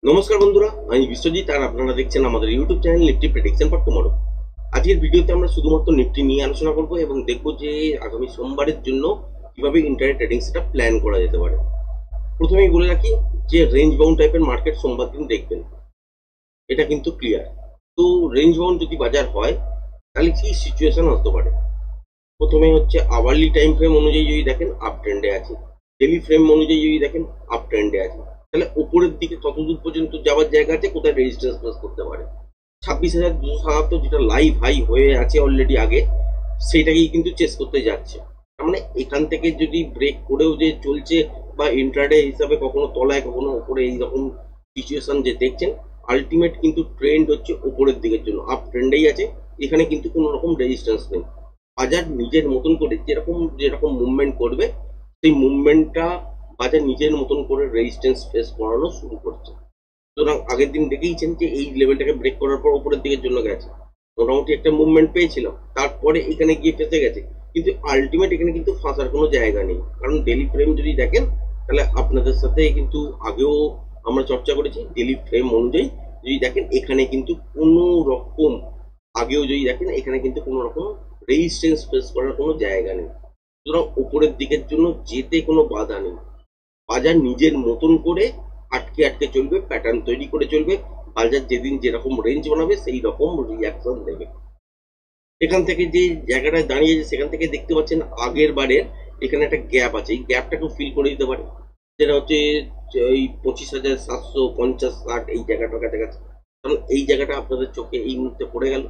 নমস্কার বন্ধুরা, আমি বিশ্বজিৎ আর আপনারা দেখছেন আমাদের YouTube channel Nifty prediction for tomorrow. আজকের ভিডিওতে আমরা শুধুমাত্র নিফটি নিয়ে আলোচনা করব এবং দেখব যে আগামী সোমবারের জন্য কিভাবে ইন্টারডে ট্রেডিং সেটআপ প্ল্যান করা যেতে পারে। প্রথমেই বলে রাখি যে রেঞ্জ বাউন্ড টাইপের মার্কেট সোমবার দিন দেখবেন, এটা কিন্তু ক্লিয়ার। তো রেঞ্জ বাউন্ড যদি বাজার হয় তাহলে কি সিচুয়েশন হতে পারে? প্রথমে হচ্ছে আওয়ারলি টাইম ফ্রেম অনুযায়ী যদি দেখেন আপ ট্রেন্ডে আছে, ডেলি ফ্রেম অনুযায়ী যদি দেখেন আপ ট্রেন্ডে আছে, তাহলে উপরের দিকে ততদূর পর্যন্ত যাওয়ার জায়গা আছে কোথায় রেজিস্ট্যান্স ক্রস করতে পারে 26,277, যেটা লাইভ হাই হয়ে আছে অলরেডি আগে, সেইটাকেই কিন্তু চেস করতে যাচ্ছে। তার মানে এখান থেকে যদি ব্রেক করেও যে চলছে বা ইন্ট্রাডে হিসাবে কখনো তলায় কখনো উপরে, এইরকম সিচুয়েশন যে দেখছেন, আলটিমেট কিন্তু ট্রেন্ড হচ্ছে উপরের দিকের জন্য আপ ট্রেন্ডেই আছে। এখানে কিন্তু কোনো রকম রেজিস্ট্যান্স নেই। বাজার নিজের মতন করে যেরকম যেরকম মুভমেন্ট করবে, সেই মুভমেন্টটা বাজার নিজের মতন করে রেজিস্ট্যান্স ফেস করানো শুরু করছে। সুতরাং আগের দিন দেখেইছেন যে এই লেভেলটাকে ব্রেক করার পর উপরের দিকের জন্য গেছে, মোটামুটি একটা মুভমেন্ট পেয়েছিলাম, তারপরে এখানে গিয়ে ফেসে গেছে। কিন্তু আলটিমেট এখানে কিন্তু ফাঁসার কোনো জায়গা নেই, কারণ ডেলি ফ্রেম যদি দেখেন তাহলে আপনাদের সাথে কিন্তু আগেও আমরা চর্চা করেছি, ডেলি ফ্রেম অনুযায়ী যদি দেখেন এখানে কিন্তু কোনো রকম, আগেও যদি দেখেন এখানে কিন্তু কোনো রকম রেজিস্ট্যান্স ফেস করার কোনো জায়গা নেই। সুতরাং উপরের দিকের জন্য যেতে কোনো বাধা নেই। বাজার নিজের মতন করে আটকে আটকে চলবে, প্যাটার্ন তৈরি করে চলবে। বাজার যেদিন যেরকম রেঞ্জ বানাবে সেই রকম রিয়াকশন দেবে। এখান থেকে যে জায়গাটায় দাঁড়িয়েছে সেখান থেকে দেখতে পাচ্ছেন আগের বারের এখানে একটা গ্যাপ আছে, এই গ্যাপটাকেও ফিল করে দিতে পারে, যেটা হচ্ছে ওই 25,750-60 এই জায়গাটার কাছাকাছি। কারণ এই জায়গাটা আপনাদের চোখে এই মুহূর্তে পড়ে গেল।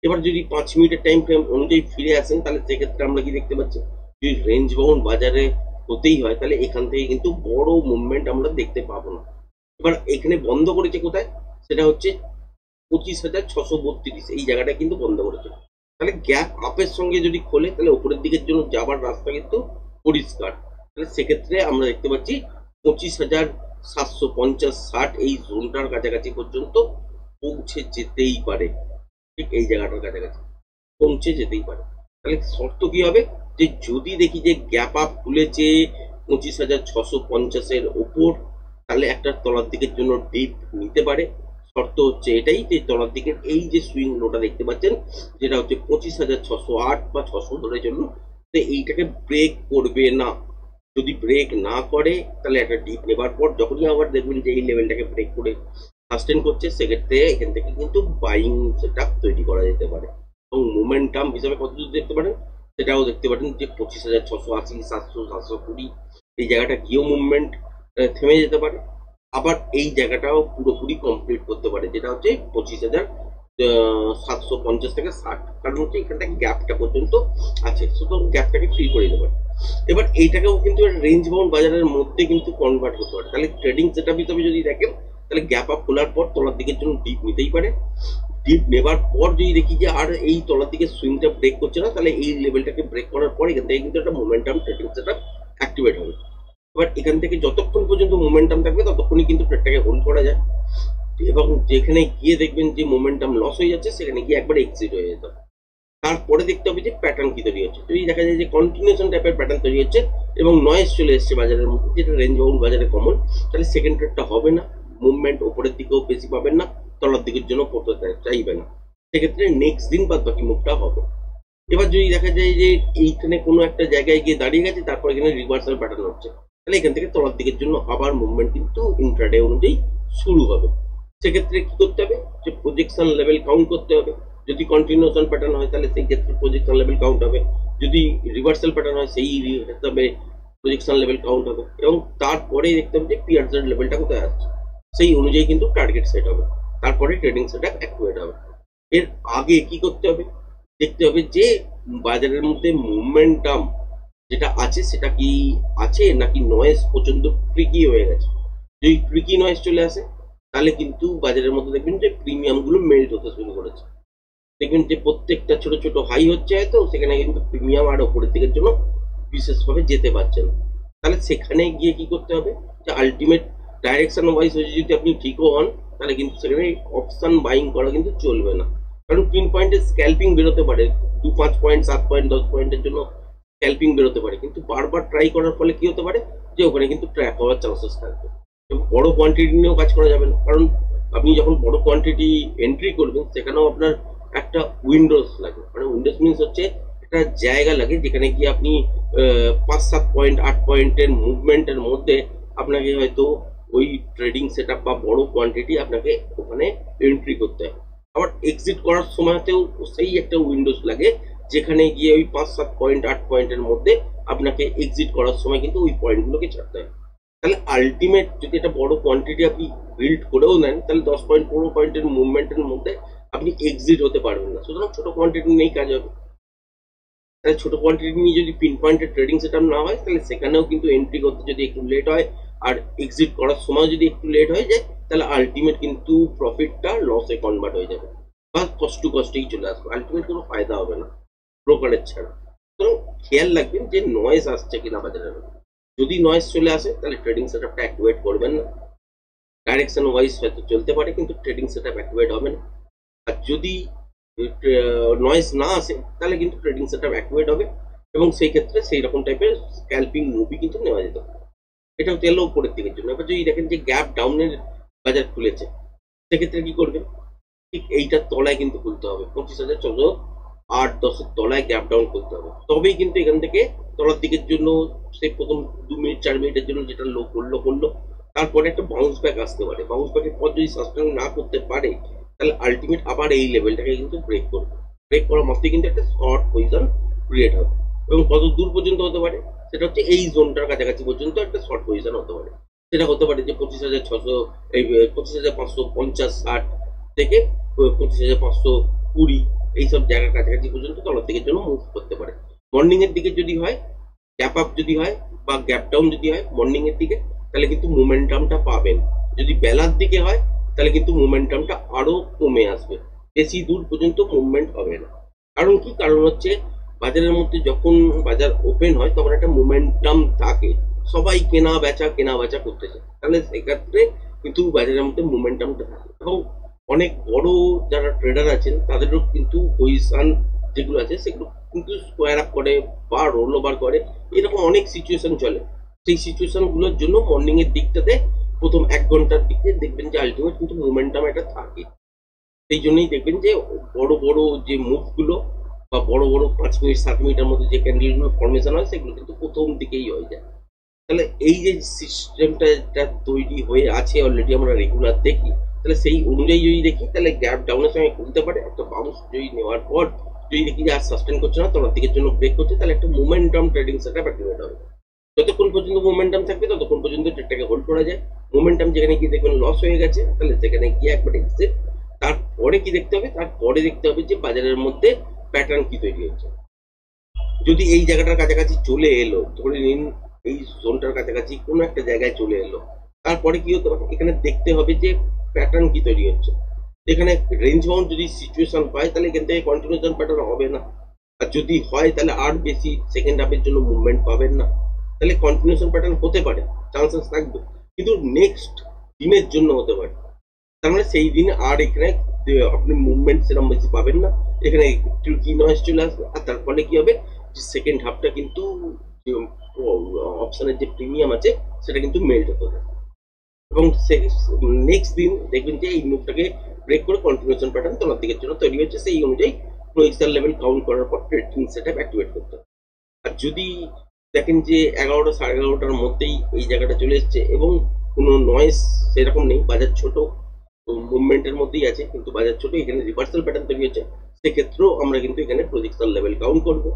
এবার যদি 5 মিনিটের টাইম ফ্রেম অনুযায়ী ফিরে আসেন তাহলে সেক্ষেত্রে আমরা কি দেখতে পাচ্ছি, যদি রেঞ্জ বাউন্ড বাজারে হতেই হয় তাহলে এখান থেকে কিন্তু বড় মুভমেন্ট আমরা দেখতে পাবো না। এবার এখানে বন্ধ করেছে কোথায়, সেটা হচ্ছে 25,632, এই জায়গাটা কিন্তু বন্ধ করেছে। তাহলে গ্যাপ আপের সঙ্গে যদি খোলে তাহলে উপরের দিকের জন্য যাবার রাস্তা কিন্তু পরিষ্কার। তাহলে সেক্ষেত্রে আমরা দেখতে পাচ্ছি 25,750-60 এই জোনটার কাছাকাছি পর্যন্ত পৌঁছে যেতেই পারে, ঠিক এই জায়গাটার কাছাকাছি পৌঁছে যেতেই পারে। তাহলে শর্ত কি হবে, যে যদি দেখি যে গ্যাপ আপ খুলেছে 25,650-এর ওপর, তাহলে একটা তলার দিকের জন্য ডিপ নিতে পারে। শর্ত হচ্ছে এটাই যে তলার দিকের এই যে সুইং লোটা দেখতে পাচ্ছেন, যেটা হচ্ছে 25,608 বা 600 ধরে জন্য, তো এইটাকে ব্রেক করবে না। যদি ব্রেক না করে তাহলে একটা ডিপ নেবার পর যখনই আবার দেখবেন যে এই লেভেলটাকে ব্রেক করে সাস্টেন করছে, সেক্ষেত্রে এখান থেকে কিন্তু বাইং সেটআপ তৈরি করা যেতে পারে। এবং মোমেন্টাম হিসাবে কত দূর দেখতে পারেন, সেটাও দেখতে পারেন যে 25,680, 700, 720 এই জায়গাটা গিয়েও মুভমেন্ট থেমে যেতে পারে। আবার এই জায়গাটাও পুরোপুরি কমপ্লিট করতে পারে, যেটা হচ্ছে 25,750 থেকে 60, কারণ হচ্ছে এখানটা গ্যাপটা পর্যন্ত আছে, সুতরাং গ্যাপটাকে ফ্রি করে দিতে পারে। এবার এইটাকেও কিন্তু রেঞ্জ বাউন্ড বাজারের মধ্যে কিন্তু কনভার্ট করতে পারে। তাহলে ট্রেডিং সেটআপ হিসাবে যদি দেখেন তাহলে গ্যাপ আপ খোলার পর তলার দিকের জন্য ডিপ নিতেই পারে। ডিপ নেবার পর যদি দেখি যে আর এই তলার দিকে সুইংটা ব্রেক করছে না, তাহলে এই লেভেলটাকে ব্রেক করার পর এখান থেকে কিন্তু একটা মোমেন্টাম ট্রেডিং সেটআপ অ্যাক্টিভেট হবে। এবার এখান থেকে যতক্ষণ পর্যন্ত মোমেন্টাম থাকবে ততক্ষণই কিন্তু ট্রেডটাকে হোল্ড করা যায়, এবং যেখানে গিয়ে দেখবেন যে মোমেন্টাম লস হয়ে যাচ্ছে সেখানে গিয়ে একবার এক্সিট হয়ে যেতে হবে। তারপরে দেখতে হবে যে প্যাটার্ন কি তৈরি হচ্ছে। যদি দেখা যায় যে কন্টিনিউশন টাইপের প্যাটার্ন তৈরি হচ্ছে এবং নয়েজ চলে এসছে বাজারের মধ্যে, যেটা রেঞ্জ বাউন্ড বাজারে কমন, তাহলে সেকেন্ড ট্রেডটা হবে না, মুভমেন্ট ওপরের দিকেও বেশি পাবেন না, তলার দিকের জন্য পড়তে চাইবে না। সেক্ষেত্রে নেক্সট দিন বাদ বাকি মুভটা হবে। এবার যদি দেখা যায় যে এইখানে কোনো একটা জায়গায় গিয়ে দাঁড়িয়ে গেছে, তারপর এখানে রিভার্সাল প্যাটার্ন হচ্ছে, তাহলে এখান থেকে তলার দিকের জন্য আবার মুভমেন্ট কিন্তু ইন্ট্রাডে অনুযায়ী শুরু হবে। সেক্ষেত্রে কি করতে হবে, যে প্রজেকশন লেভেল কাউন্ট করতে হবে। যদি কন্টিনিউশন প্যাটার্ন হয় তাহলে সেই ক্ষেত্রে প্রজেকশন লেভেল কাউন্ট হবে, যদি রিভার্সাল প্যাটার্ন হয় সেই হিসাবে প্রজেকশন লেভেল কাউন্ট হবে, এবং তারপরে দেখতে হবে যে পিয়ারসের লেভেলটা কোথায় আসছে, সেই অনুযায়ী কিন্তু টার্গেট সেট হবে। তারপরে ট্রেডিং সেটআপ অ্যাক্টিভেট হবে। এর আগে কি করতে হবে, দেখতে হবে যে বাজারের মধ্যে মুভমেন্টাম যেটা আছে সেটা কি আছে নাকি নয়েজ প্রচন্ড ট্রিকি হয়ে গেছে। যদি ট্রিকি নয়েজ চলে আসে তাহলে কিন্তু বাজারের মধ্যে দেখবেন যে প্রিমিয়াম গুলো মেল্ট হতে শুরু করেছে। দেখবেন যে প্রত্যেকটা ছোট ছোট হাই হচ্ছে, হয়তো সেখানে কিন্তু প্রিমিয়াম আর উপরের দিকের জন্য বিশেষভাবে যেতে পারছে না। তাহলে সেখানে গিয়ে কি করতে হবে, যে আলটিমেট ডাইরেকশন ওয়াইজ হয়ে যদি আপনি ঠিকও হন, তাহলে কিন্তু সেখানে অপশন বাইং করা কিন্তু চলবে না। কারণ পিন পয়েন্টে স্ক্যাল্পিং বেরোতে পারে, 2-5 পয়েন্ট, 7 পয়েন্ট, 10 পয়েন্টের জন্য স্ক্যাল্পিং বেরোতে পারে, কিন্তু বারবার ট্রাই করার ফলে কি হতে পারে, যে ওখানে কিন্তু ট্র্যাপ হওয়ার চান্সেস থাকবে। এবং বড় কোয়ান্টিটি নিয়েও কাজ করা যাবে না, কারণ আপনি যখন বড় কোয়ান্টিটি এন্ট্রি করবেন সেখানেও আপনার একটা উইন্ডোজ লাগে, মানে উইন্ডোজ মিনস হচ্ছে একটা জায়গা লাগে যেখানে গিয়ে আপনি 5-7 পয়েন্ট 8 পয়েন্টের মুভমেন্টের মধ্যে আপনাকে হয়তো ওই ট্রেডিং সেট আপ বা বড় কোয়ান্টিটি আপনাকে ওখানে এন্ট্রি করতে হবে। আবার এক্সিট করার সময়তেও সেই একটা উইন্ডোজ লাগে যেখানে গিয়ে ওই 5-7 পয়েন্ট 8 পয়েন্টের মধ্যে আপনাকে এক্সিট করার সময় কিন্তু ওই পয়েন্টগুলোকে ছাড়তে হবে। তাহলে আলটিমেট যদি একটা বড় কোয়ান্টিটি আপনি বিল্ড করেও নেন, তাহলে 10 পয়েন্ট 15 পয়েন্টের মুভমেন্টের মধ্যে আপনি এক্সিট হতে পারবেন না। সুতরাং ছোট কোয়ান্টিটি নিয়েই কাজ হবে। তাহলে ছোট কোয়ান্টিটি নিয়ে যদি পিন পয়েন্টের ট্রেডিং সেটআপ না হয়, তাহলে সেখানেও কিন্তু এন্ট্রি করতে যদি একটু লেট হয় আর এক্সিট করার সময় যদি একটু লেট হয়ে যায়, তাহলে আলটিমেট কিন্তু প্রফিটটা লসে কনভার্ট হয়ে যাবে বা কষ্ট টু কস্টেই চলে আসবে, আলটিমেট কোনো ফায়দা হবে না ব্রোকারেজ ছাড়া। তো খেয়াল রাখবেন যে নয়েজ আসছে কিনা বাজারের মধ্যে। যদি নয়েজ চলে আসে তাহলে ট্রেডিং সেটআপটা অ্যাক্টিভেট করবেন না। ডাইরেকশন ওয়াইজ হয়তো চলতে পারে কিন্তু ট্রেডিং সেটআপ অ্যাক্টিভেট হবে না। আর যদি নয়েজ না আসে তাহলে কিন্তু ট্রেডিং সেটআপ অ্যাক্টিভেট হবে এবং সেই ক্ষেত্রে সেই রকম টাইপের স্ক্যালপিং মুভি কিন্তু নেওয়া যেতে পারে। এটা হচ্ছে এলো উপরের দিকের জন্য। এবার যদি দেখেন যে গ্যাপ ডাউনের বাজার খুলেছে, সেক্ষেত্রে কি করবেন? ঠিক এইটার তলায় কিন্তু খুলতে হবে, 25,608-10-এর তলায় গ্যাপ ডাউন করতে হবে, তবেই কিন্তু এখান থেকে তলার দিকের জন্য সেই প্রথম 2 মিনিট 4 মিনিটের জন্য যেটা লো করলো, তারপরে একটা বাউন্স ব্যাক আসতে পারে। বাউন্স ব্যাকের পর যদি সাস্টেন না করতে পারে, তাহলে আলটিমেট আবার এই লেভেলটাকে কিন্তু ব্রেক করবে। ব্রেক করা মাত্রই কিন্তু একটা শর্ট পজিশন ক্রিয়েট হবে এবং কত দূর পর্যন্ত হতে পারে, সেটা হচ্ছে এই জোনটার কাছাকাছি পর্যন্ত একটা শর্ট পজিশন হতে পারে। সেটা হতে পারে যে 25,600, এই 25,550-60 থেকে 25,520 এইসব জায়গার কাছাকাছি পর্যন্ত তলার দিকের জন্য মুভ করতে পারে। মর্নিং এর দিকে যদি হয়, গ্যাপ আপ যদি হয় বা গ্যাপ ডাউন যদি হয় মর্নিং এর দিকে, তাহলে কিন্তু মোমেন্টামটা পাবেন। যদি বেলার দিকে হয় তাহলে কিন্তু মোমেন্টামটা আরো কমে আসবে, বেশি দূর পর্যন্ত মুভমেন্ট হবে না। কারণ কি? কারণ হচ্ছে বাজারের মধ্যে যখন বাজার ওপেন হয় তখন একটা মোমেন্টাম থাকে, সবাই কেনা বেচা করতেছে, তাহলে সেক্ষেত্রে কিন্তু বাজারের মধ্যে মোমেন্টামটা থাকে এবং অনেক বড় যারা ট্রেডার আছেন তাদেরও কিন্তু পজিশন যেগুলো আছে সেগুলো কিন্তু স্কোয়ার আপ করে বা রোল ওভার করে, এরকম অনেক সিচুয়েশন চলে। সেই সিচুয়েশন গুলোর জন্য মর্নিং এর দিকটাতে প্রথম 1 ঘন্টার দিকে দেখবেন যে আলটিমেট কিন্তু মোমেন্টাম একটা থাকে। সেই জন্যই দেখবেন যে বড় বড় যে মুভগুলো বা বড় বড় 5 মিনিট 7 মিনিটের মধ্যে যে ক্যান্ডেলগুলো ফর্মেশন হয় সেগুলো কিন্তু প্রথম দিকেই হয়ে যায়। তাহলে এই যে সিস্টেমটা তৈরি হয়ে আছে অলরেডি আমরা রেগুলার দেখি, তাহলে সেই অনুযায়ী যদি দেখি তাহলে গ্যাপ ডাউনের সঙ্গে খুলতে পারে। একটা বাউন্স যদি নেওয়ার পর যদি দেখি যে আর সাস্টেন করছে না, তলার দিকের জন্য ব্রেক করছে, তাহলে একটা মোমেন্টাম ট্রেডিং সেটআপ অ্যাক্টিভেট হবে। যতক্ষণ পর্যন্ত মোমেন্টাম থাকবে ততক্ষণ পর্যন্ত ট্রেডটাকে হোল্ড করা যায়। মোমেন্টাম যেখানে গিয়ে দেখবেন লস হয়ে গেছে, তাহলে সেখানে গিয়ে একবার এক্সিট। তারপরে কি দেখতে হবে? তারপরে দেখতে হবে যে বাজারের মধ্যে প্যাটার্ন কি তৈরি হচ্ছে। যদি এই জায়গাটার কাছাকাছি চলে এলো, ধরে নিন এই জোনটার কাছাকাছি কোনো একটা জায়গায় চলে এলো, তারপরে কি হতে পারে? এখানে দেখতে হবে যে প্যাটার্ন কি তৈরি হচ্ছে। এখানে রেঞ্জ বাউন্ড যদি সিচুয়েশন হয় তাহলে এখান থেকে কন্টিনিউশন প্যাটার্ন হবে না, আর যদি হয় তাহলে আর বেশি সেকেন্ড হাফের জন্য মুভমেন্ট পাবেন না। তাহলে কন্টিনিউশন প্যাটার্ন হতে পারে, চান্সেস থাকবে, কিন্তু নেক্সট দিনের জন্য হতে পারে। তার মানে সেই দিন আর এখানে আপনি মুভমেন্ট সেরকম বেশি পাবেন না, এখানে একটু কি নয়েজ চলে আসবে, আর তার ফলে কি হবে যে সেকেন্ড হাফটা কিন্তু অপশনের যে প্রিমিয়াম আছে সেটা কিন্তু মেল্ট হতে থাকে এবং নেক্সট দিন দেখবেন যে এই মুভটাকে ব্রেক করে কন্টিনিউশন প্যাটার্ন তলার দিকের জন্য তৈরি হচ্ছে। সেই অনুযায়ী প্রোয়েক্সার লেভেল কাউন্ট করার পর ট্রেডিং সেটআপ অ্যাক্টিভেট করতে হবে। আর যদি দেখেন যে 11টা 11:30টার মধ্যেই এই জায়গাটা চলে এসছে এবং কোনো নয়েজ সেরকম নেই, বাজার ছোট মুভমেন্টের মধ্যেই আছে কিন্তু বাজার ছোট, এখানে রিভার্সাল প্যাটার্ন তৈরি হচ্ছে, সেক্ষেত্রেও আমরা কিন্তু এখানে প্রজেকশন লেভেল কাউন্ট করবো।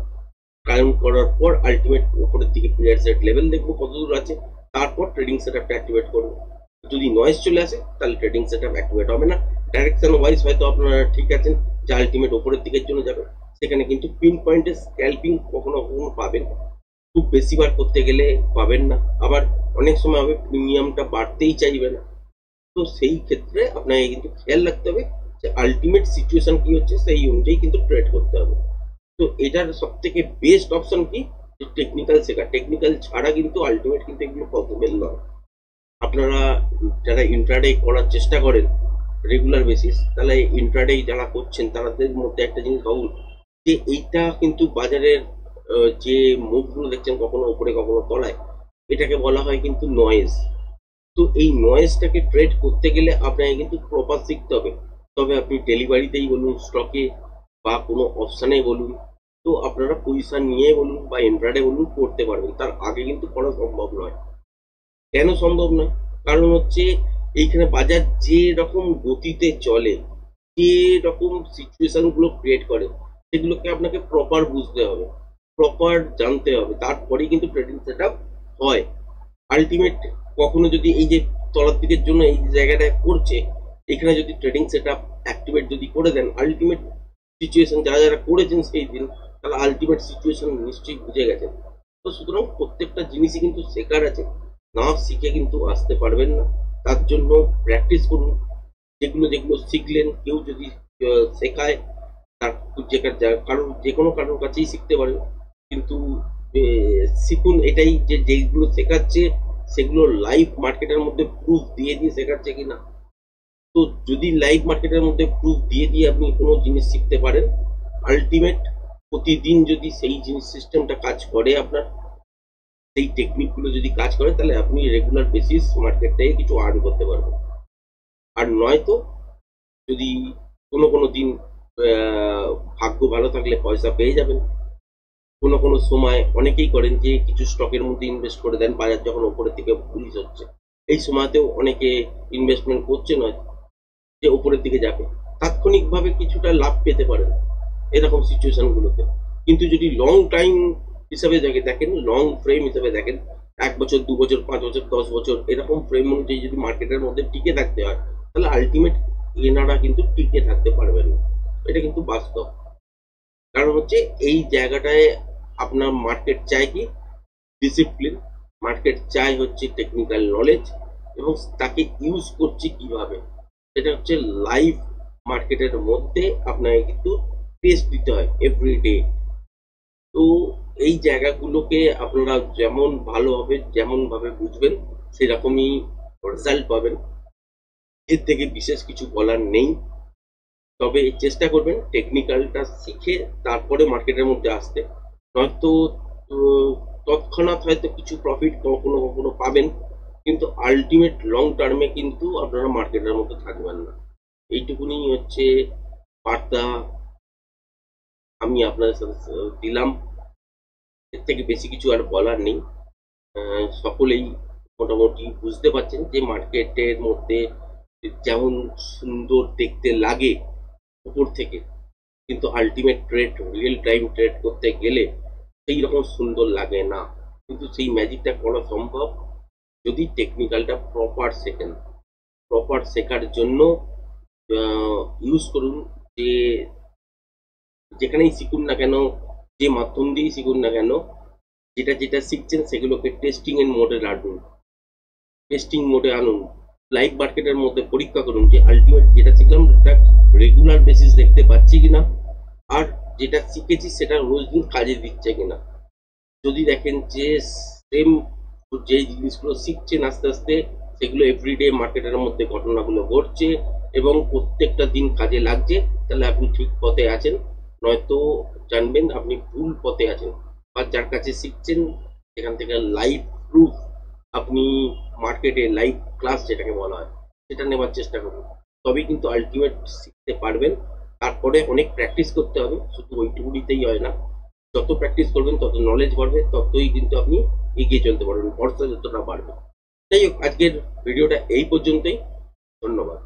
কাউন্ট করার পর আলটিমেট উপরের দিকে পিরিয়ড সেট লেভেল দেখবো কত দূর আছে, তারপর ট্রেডিং সেটআপটা অ্যাক্টিভেট করবো। যদি নয়েজ চলে আসে তাহলে ট্রেডিং সেটআপ অ্যাক্টিভেট হবে না। ডাইরেকশন ওয়াইজ হয়তো আপনারা ঠিক আছেন যে আলটিমেট উপরের দিকের জন্য যাবে, সেখানে কিন্তু পিন পয়েন্টে স্ক্যালপিং কখনো কখনো পাবেন, খুব বেশি বার করতে গেলে পাবেন না, আবার অনেক সময় হবে প্রিমিয়ামটা বাড়তেই চাইবে না। তো সেই ক্ষেত্রে আপনাকে কিন্তু খেয়াল রাখতে হবে যে আলটিমেট সিচুয়েশন কি হচ্ছে সেই অনুযায়ী কিন্তু ট্রেড করতে হবে। তো এটার সব থেকে বেস্ট অপশন কি? টেকনিক্যাল শেখা। টেকনিক্যাল ছাড়া কিন্তু আলটিমেট কিন্তু এগুলো পসিবল নয়। আপনারা যারা ইন্ট্রাডে করার চেষ্টা করেন রেগুলার বেসিস, তাহলে ইন্ট্রাডে যারা করছেন তাদের মধ্যে একটা জিনিস ভাবুন যে এইটা কিন্তু বাজারের যে মুভগুলো দেখছেন কখনো উপরে কখনো তলায়, এটাকে বলা হয় কিন্তু নয়েজ। তো এই নয়েজটাকে ট্রেড করতে গেলে আপনাকে কিন্তু প্রপার শিখতে হবে। তবে আপনি ডেলিভারিতেই বলুন, স্টকে বা কোনো অপশানে বলুন, তো আপনারা পজিশন নিয়ে বলুন বা ইন্ট্রাডে বলুন করতে পারবেন। তার আগে কিন্তু করা সম্ভব নয়। কেন সম্ভব নয়? কারণ হচ্ছে এইখানে বাজার যে রকম গতিতে চলে, যে রকম সিচুয়েশন গুলো ক্রিয়েট করে, সেগুলোকে আপনাকে প্রপার বুঝতে হবে, প্রপার জানতে হবে, তারপরেই কিন্তু ট্রেডিং সেট আপ হয়। আলটিমেট কখনো যদি এই যে তলার দিকের জন্য এই জায়গাটায় করছে, এখানে যদি ট্রেডিং সেট আপ অ্যাক্টিভেট যদি করে দেন, আলটিমেট সিচুয়েশন যারা যারা করেছেন সেই দিন, তারা আলটিমেট সিচুয়েশন নিশ্চয়ই বুঝে গেছেন। তো সুতরাং প্রত্যেকটা জিনিসই কিন্তু শেখার আছে, না শিখে কিন্তু আসতে পারবেন না। তার জন্য প্র্যাকটিস করুন। যেগুলো যেগুলো শিখলেন, কেউ যদি শেখায়, তার কারোর যে কোনো কারোর কাছেই শিখতে পারেন, কিন্তু শিখুন এটাই যে যেগুলো শেখাচ্ছে সেগুলো লাইভ মার্কেটের মধ্যে প্রুফ দিয়ে দিয়ে শেখাচ্ছে কিনা। তো যদি লাইভ মার্কেটের মধ্যে প্রুফ দিয়ে দিয়ে আপনি কোনো জিনিস শিখতে পারেন, আলটিমেট প্রতিদিন যদি সেই জিনিস সিস্টেমটা কাজ করে, আপনার সেই টেকনিকগুলো যদি কাজ করে, তাহলে আপনি রেগুলার বেসিস মার্কেট থেকে কিছু আর্ন করতে পারবেন। আর নয়তো যদি কোনো কোনো দিন ভাগ্য ভালো থাকলে পয়সা পেয়ে যাবেন। কোনো কোনো সময় অনেকেই করেন যে কিছু স্টকের মধ্যে ইনভেস্ট করে দেন, বাজার যখন ওপরের দিকে বুলিশ হচ্ছে, এই সময়তেও অনেকে ইনভেস্টমেন্ট করছে, নয় যে ওপরের দিকে যাবে, তাৎক্ষণিকভাবে কিছুটা লাভ পেতে পারেন এরকম সিচুয়েশন গুলোতে। কিন্তু যদি লং টাইম হিসাবে দেখেন, লং ফ্রেম হিসাবে দেখেন, 1 বছর, 2 বছর, 5 বছর, 10 বছর এরকম ফ্রেম অনুযায়ী যদি মার্কেটের মধ্যে টিকে থাকতে হয়, তাহলে আলটিমেট এনারা কিন্তু টিকে থাকতে পারবেন না। এটা কিন্তু বাস্তব। কারণ হচ্ছে এই জায়গাটায় আপনার মার্কেট চাই কি ডিসিপ্লিন, মার্কেট চাই হচ্ছে টেকনিক্যাল নলেজ, এবং তাকে ইউজ করছে কিভাবে, সেটা হচ্ছে লাইভ মার্কেটের মধ্যে আপনাকে কিন্তু টেস্ট দিতে হয় এভরিডে। তো এই জায়গাগুলোকে আপনারা যেমন ভালোভাবে যেমন ভাবে বুঝবেন, সেরকমই রেজাল্ট পাবেন। এর থেকে বিশেষ কিছু বলার নেই। তবে চেষ্টা করবেন টেকনিক্যালটা শিখে তারপরে মার্কেটের মধ্যে আসতে। নয়তো তৎক্ষণাৎ হয়তো কিছু প্রফিট কখনো কখনো পাবেন, কিন্তু আলটিমেট লং টার্মে কিন্তু আপনারা মার্কেটের মধ্যে থাকবেন না। এইটুকুনি হচ্ছে বার্তা আমি আপনাদের সাথে দিলাম। এর থেকে বেশি কিছু আর বলার নেই। সকলেই মোটামুটি বুঝতে পারছেন যে মার্কেটের মধ্যে যেমন সুন্দর দেখতে লাগে উপর থেকে, কিন্তু ultimate trade, real time trade করতে গেলে সেই রকম সুন্দর লাগে না। কিন্তু সেই ম্যাজিকটা করা সম্ভব যদি টেকনিক্যালটা প্রপার শেখেন। প্রপার শেখার জন্য ইউজ করুন, যে যেখানেই শিখুন না কেন, যে মাধ্যম দিয়েই শিখুন না কেন, যেটা যেটা শিখছেন সেগুলোকে টেস্টিং এর মোডে রাখুন, টেস্টিং মোডে আনুন। লাইভ মার্কেটের মধ্যে পরীক্ষা করুন যে আলটিমেট যেটা শিখলাম সেটা রেগুলার বেসিস দেখতে পাচ্ছি কিনা, আর যেটা শিখেছি সেটা রোজ দিন কাজে দিচ্ছে কিনা। যদি দেখেন যে সেম যে জিনিসগুলো শিখছেন আস্তে আস্তে সেগুলো এভরিডে মার্কেটের মধ্যে ঘটনাগুলো ঘটছে এবং প্রত্যেকটা দিন কাজে লাগছে, তাহলে আপনি ঠিক পথে আছেন। নয়তো জানবেন আপনি ভুল পথে আছেন। বা যার কাছে শিখছেন সেখান থেকে লাইভ প্রুফ, আপনি মার্কেটে লাইভ ক্লাস যেটাকে বলা হয় সেটা নেওয়ার চেষ্টা করুন, তবেই কিন্তু আলটিমেট শিখতে পারবেন। তারপরে অনেক প্র্যাকটিস করতে হবে, শুধু ওইটুকুনিতেই হয় না। যত প্র্যাকটিস করবেন তত নলেজ বাড়বে, ততই কিন্তু আপনি এগিয়ে চলতে পারবেন, ভরসা যতটা বাড়বে। যাই হোক, আজকের ভিডিওটা এই পর্যন্তই। ধন্যবাদ।